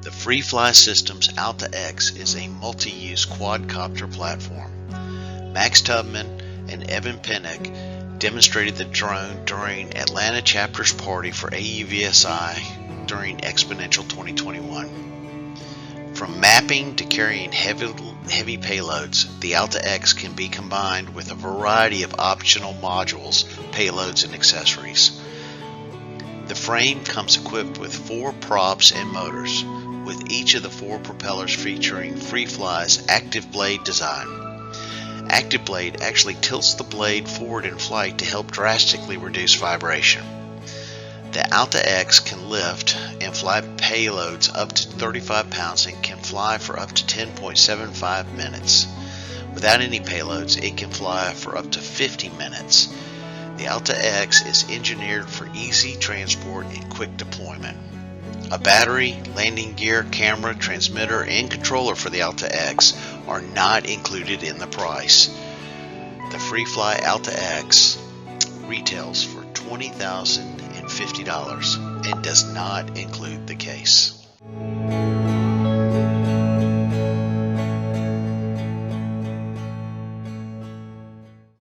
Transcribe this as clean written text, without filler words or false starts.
The FREEFLY Systems ALTA X is a multi-use quadcopter platform. Max Tubman and Evan Panek demonstrated the drone during Atlanta chapter's party for AUVSI during XPonential 2021. From mapping to carrying heavy payloads, the Alta X can be combined with a variety of optional modules, payloads, and accessories. The frame comes equipped with 4 props and motors, with each of the 4 propellers featuring FREEFLY's ActiveBlade design. ActiveBlade actually tilts the blade forward in flight to help drastically reduce vibration. The Alta X can lift and fly payloads up to 35 pounds and can fly for up to 10.75 minutes. Without any payloads, it can fly for up to 50 minutes. The Alta X is engineered for easy transport and quick deployment. A battery, landing gear, camera, transmitter, and controller for the Alta X are not included in the price. The FREEFLY Alta X retails for $20,050 and does not include the case.